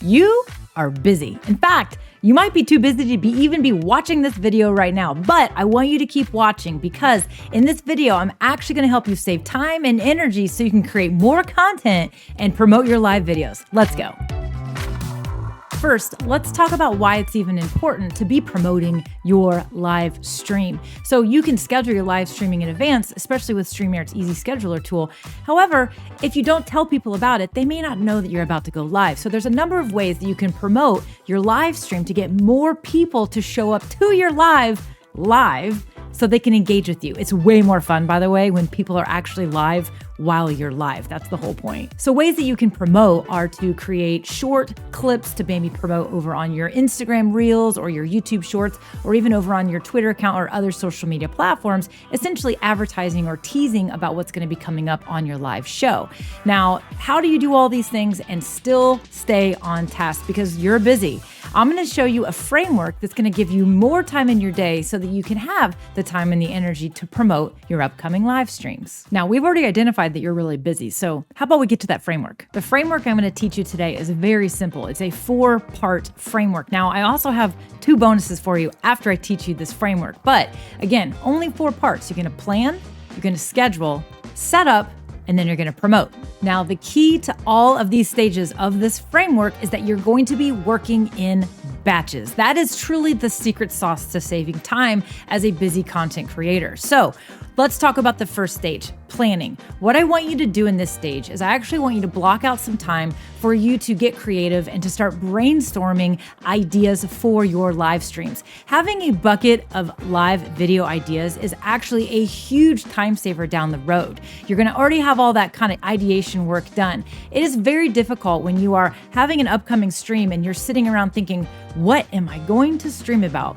You are busy. In fact, you might be too busy to even be watching this video right now, but I want you to keep watching because in this video, I'm actually gonna help you save time and energy so you can create more content and promote your live videos. Let's go. First, let's talk about why it's even important to be promoting your live stream. So you can schedule your live streaming in advance, especially with Streamyard's easy scheduler tool. However, if you don't tell people about it, they may not know that you're about to go live. So there's a number of ways that you can promote your live stream to get more people to show up to your live so they can engage with you. It's way more fun, by the way, when people are actually live while you're live. That's the whole point. So ways that you can promote are to create short clips to maybe promote over on your Instagram Reels or your YouTube Shorts, or even over on your Twitter account or other social media platforms, essentially advertising or teasing about what's going to be coming up on your live show. Now, how do you do all these things and still stay on task because you're busy? I'm going to show you a framework that's going to give you more time in your day so that you can have the time and the energy to promote your upcoming live streams. Now, we've already identified that you're really busy, so how about we get to that framework? The framework I'm going to teach you today is very simple. It's a 4-part framework. Now, I also have 2 bonuses for you after I teach you this framework, but again, only 4 parts. You're going to plan, you're going to schedule, set up, and then you're going to promote. Now, the key to all of these stages of this framework is that you're going to be working in batches. That is truly the secret sauce to saving time as a busy content creator. So let's talk about the first stage, planning. What I want you to do in this stage is I actually want you to block out some time for you to get creative and to start brainstorming ideas for your live streams. Having a bucket of live video ideas is actually a huge time saver down the road. You're going to already have all that kind of ideation work done. It is very difficult when you are having an upcoming stream and you're sitting around thinking, what am I going to stream about?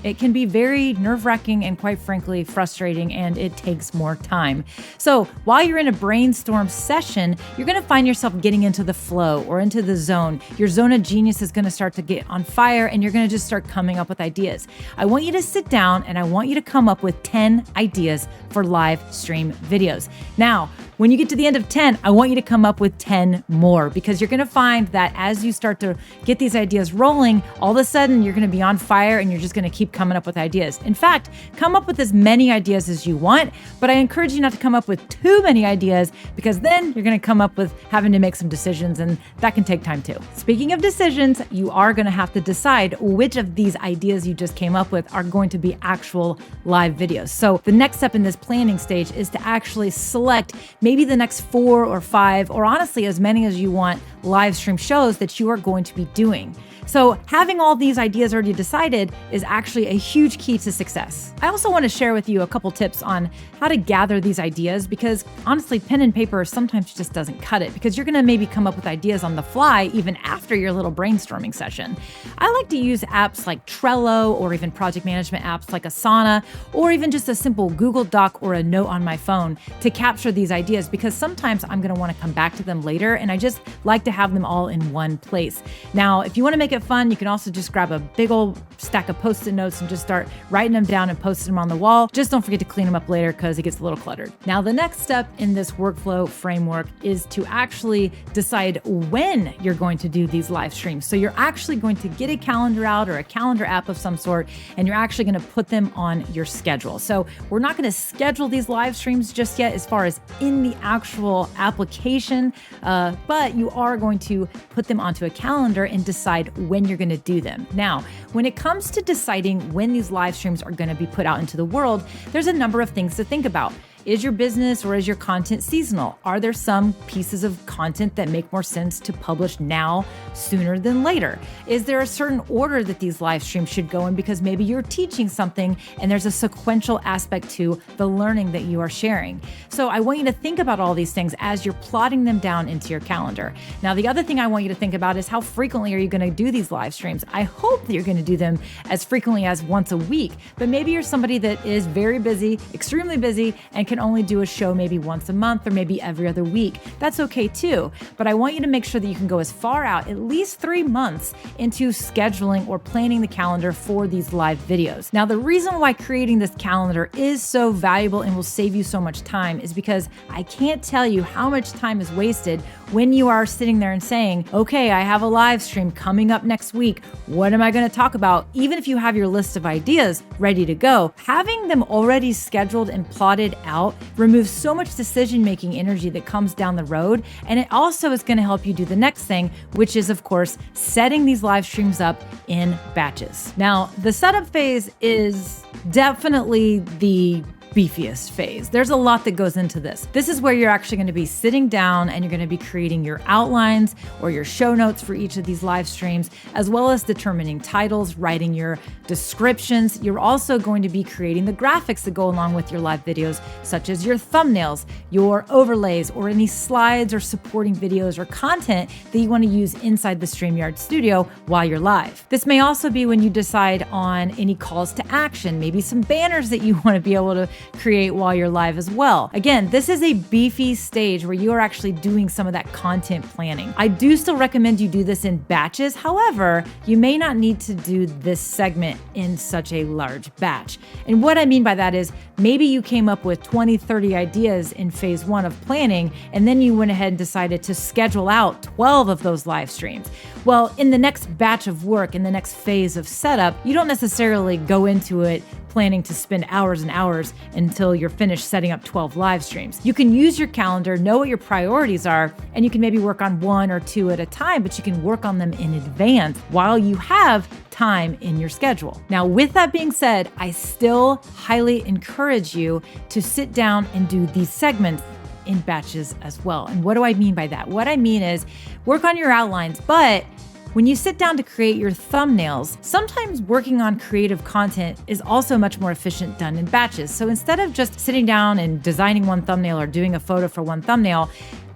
It can be very nerve-wracking and quite frankly frustrating, and it takes more time. So while you're in a brainstorm session, you're going to find yourself getting into the flow or into the zone. Your zone of genius is going to start to get on fire and you're going to just start coming up with ideas. I want you to sit down and I want you to come up with 10 ideas for live stream videos. Now, when you get to the end of 10, I want you to come up with 10 more because you're going to find that as you start to get these ideas rolling, all of a sudden you're going to be on fire and you're just going to keep coming up with ideas. In fact, come up with as many ideas as you want, but I encourage you not to come up with too many ideas because then you're going to come up with having to make some decisions and that can take time too. Speaking of decisions, you are going to have to decide which of these ideas you just came up with are going to be actual live videos. So the next step in this planning stage is to actually select maybe the next 4 or 5, or honestly, as many as you want live stream shows that you are going to be doing. So having all these ideas already decided is actually a huge key to success. I also want to share with you a couple tips on how to gather these ideas because honestly, pen and paper sometimes just doesn't cut it because you're going to maybe come up with ideas on the fly even after your little brainstorming session. I like to use apps like Trello or even project management apps like Asana or even just a simple Google Doc or a note on my phone to capture these ideas because sometimes I'm going to want to come back to them later and I just like to have them all in one place. Now, if you want to make it fun, you can also just grab a big old stack of Post-it notes and just start writing them down and posting them on the wall. Just don't forget to clean them up later because it gets a little cluttered. Now, the next step in this workflow framework is to actually decide when you're going to do these live streams. So you're actually going to get a calendar out or a calendar app of some sort, and you're actually going to put them on your schedule. So we're not going to schedule these live streams just yet as far as in the actual application, but you are going to put them onto a calendar and decide when you're going to do them. Now, when it comes to deciding when these live streams are going to be put out into the world, there's a number of things to think about. Is your business or is your content seasonal? Are there some pieces of content that make more sense to publish now sooner than later? Is there a certain order that these live streams should go in because maybe you're teaching something and there's a sequential aspect to the learning that you are sharing? So I want you to think about all these things as you're plotting them down into your calendar. Now, the other thing I want you to think about is how frequently are you going to do these live streams? I hope that you're going to do them as frequently as once a week, but maybe you're somebody that is very busy, extremely busy, and can can only do a show maybe once a month or maybe every other week. That's okay too. But I want you to make sure that you can go as far out, at least 3 months, into scheduling or planning the calendar for these live videos. Now, the reason why creating this calendar is so valuable and will save you so much time is because I can't tell you how much time is wasted when you are sitting there and saying, okay, I have a live stream coming up next week. What am I going to talk about? Even if you have your list of ideas ready to go, having them already scheduled and plotted out removes so much decision-making energy that comes down the road. And it also is going to help you do the next thing, which is, of course, setting these live streams up in batches. Now, the setup phase is definitely the beefiest phase. There's a lot that goes into this. This is where you're actually going to be sitting down and you're going to be creating your outlines or your show notes for each of these live streams, as well as determining titles, writing your descriptions. You're also going to be creating the graphics that go along with your live videos, such as your thumbnails, your overlays, or any slides or supporting videos or content that you want to use inside the Streamyard studio while you're live. This may also be when you decide on any calls to action, maybe some banners that you want to be able to create while you're live as well. Again, this is a beefy stage where you are actually doing some of that content planning. I do still recommend you do this in batches. However, you may not need to do this segment in such a large batch. And what I mean by that is maybe you came up with 20, 30 ideas in phase 1 of planning, and then you went ahead and decided to schedule out 12 of those live streams. Well, in the next batch of work, in the next phase of setup, you don't necessarily go into it planning to spend hours and hours until you're finished setting up 12 live streams. You can use your calendar, know what your priorities are, and you can maybe work on 1 or 2 at a time, but you can work on them in advance while you have time in your schedule. Now, with that being said, I still highly encourage you to sit down and do these segments in batches as well. And what do I mean by that? What I mean is work on your outlines, but when you sit down to create your thumbnails, sometimes working on creative content is also much more efficient done in batches. So instead of just sitting down and designing one thumbnail or doing a photo for one thumbnail,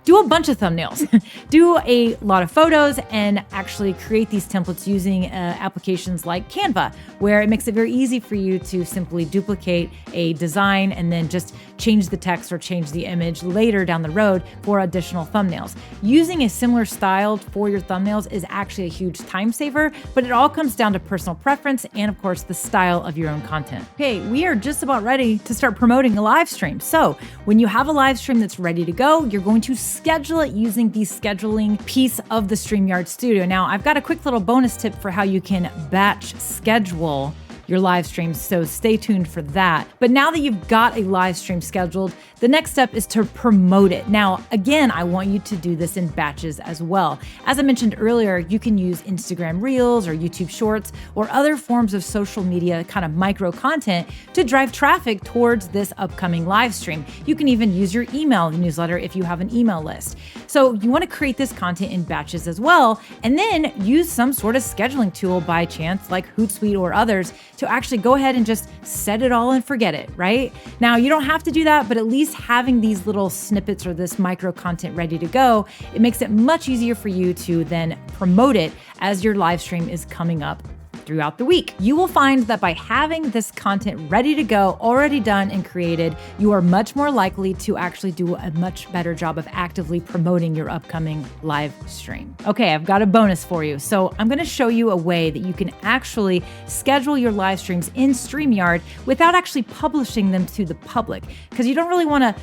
do a bunch of thumbnails. Do a lot of photos and actually create these templates using applications like Canva, where it makes it very easy for you to simply duplicate a design and then just change the text or change the image later down the road for additional thumbnails. Using a similar style for your thumbnails is actually a huge time saver, but it all comes down to personal preference and, of course, the style of your own content. Okay, we are just about ready to start promoting a live stream. So when you have a live stream that's ready to go, you're going to schedule it using the scheduling piece of the Streamyard Studio. Now, I've got a quick little bonus tip for how you can batch schedule your live streams, so stay tuned for that. But now that you've got a live stream scheduled, the next step is to promote it. Now, again, I want you to do this in batches as well. As I mentioned earlier, you can use Instagram Reels or YouTube Shorts or other forms of social media kind of micro content to drive traffic towards this upcoming live stream. You can even use your email newsletter if you have an email list. So you want to create this content in batches as well, and then use some sort of scheduling tool by chance, like Hootsuite or others, to actually go ahead and just set it all and forget it, right? Now, you don't have to do that, but at least having these little snippets or this micro content ready to go, it makes it much easier for you to then promote it as your live stream is coming up throughout the week. You will find that by having this content ready to go, already done and created, you are much more likely to actually do a much better job of actively promoting your upcoming live stream. Okay, I've got a bonus for you. So I'm going to show you a way that you can actually schedule your live streams in StreamYard without actually publishing them to the public, because you don't really want to,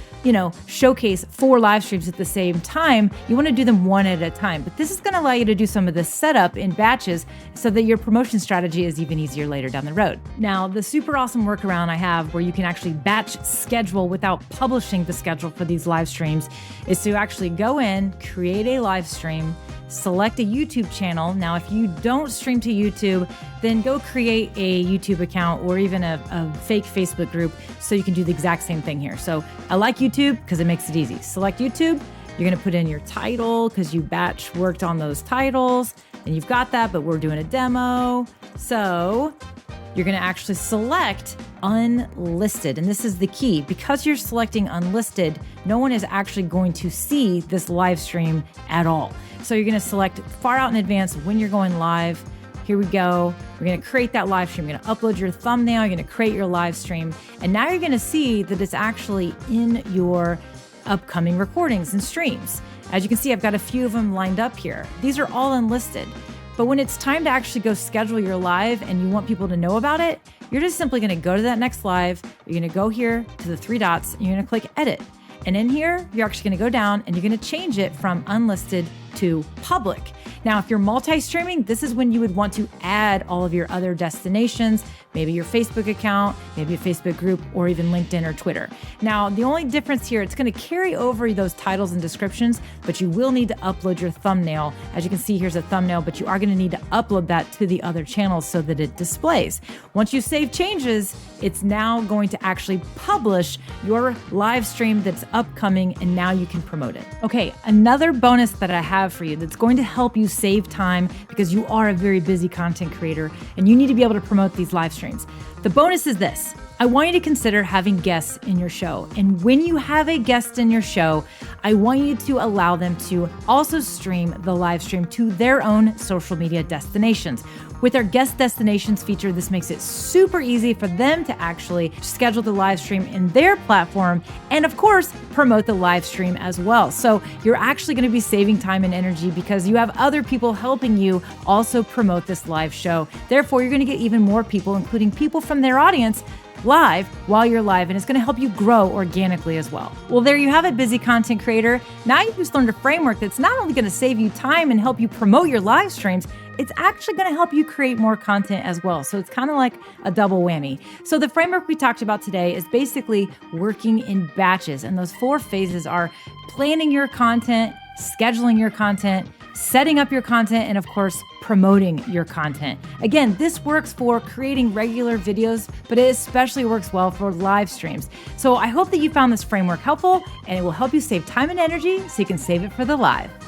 showcase 4 live streams at the same time. You want to do them one at a time. But this is going to allow you to do some of this setup in batches so that your promotion strategy is even easier later down the road. Now, the super awesome workaround I have where you can actually batch schedule without publishing the schedule for these live streams is to actually go in, create a live stream, select a YouTube channel. Now, if you don't stream to YouTube, then go create a YouTube account or even a fake Facebook group so you can do the exact same thing here. So I like YouTube because it makes it easy. Select YouTube. You're going to put in your title because you batch worked on those titles. And you've got that, but we're doing a demo. So you're going to actually select unlisted. And this is the key. Because you're selecting unlisted, no one is actually going to see this live stream at all. So you're going to select far out in advance when you're going live. Here we go. We're going to create that live stream. You're going to upload your thumbnail. You're going to create your live stream. And now you're going to see that it's actually in your upcoming recordings and streams. As you can see, I've got a few of them lined up here. These are all unlisted. But when it's time to actually go schedule your live and you want people to know about it, you're just simply going to go to that next live. You're going to go here to the three dots and you're going to click edit. And in here, you're actually going to go down and you're going to change it from unlisted to public. Now, if you're multi-streaming, this is when you would want to add all of your other destinations, maybe your Facebook account, maybe a Facebook group, or even LinkedIn or Twitter. Now, the only difference here, it's going to carry over those titles and descriptions, but you will need to upload your thumbnail. As you can see, here's a thumbnail, but you are going to need to upload that to the other channels so that it displays. Once you save changes, it's now going to actually publish your live stream that's upcoming, and now you can promote it. Okay, another bonus that I have for you that's going to help you save time because you are a very busy content creator and you need to be able to promote these live streams. The bonus is this. I want you to consider having guests in your show. And when you have a guest in your show, I want you to allow them to also stream the live stream to their own social media destinations. With our guest destinations feature, this makes it super easy for them to actually schedule the live stream in their platform and, of course, promote the live stream as well. So you're actually going to be saving time and energy because you have other people helping you also promote this live show. Therefore, you're going to get even more people, including people from their audience, live while you're live, and it's going to help you grow organically as well. Well, there you have it, busy content creator. Now you've just learned a framework that's not only going to save you time and help you promote your live streams, it's actually going to help you create more content as well. So it's kind of like a double whammy. So the framework we talked about today is basically working in batches. And those 4 phases are planning your content, scheduling your content, setting up your content, and of course, promoting your content. Again, this works for creating regular videos, but it especially works well for live streams. So I hope that you found this framework helpful and it will help you save time and energy so you can save it for the live.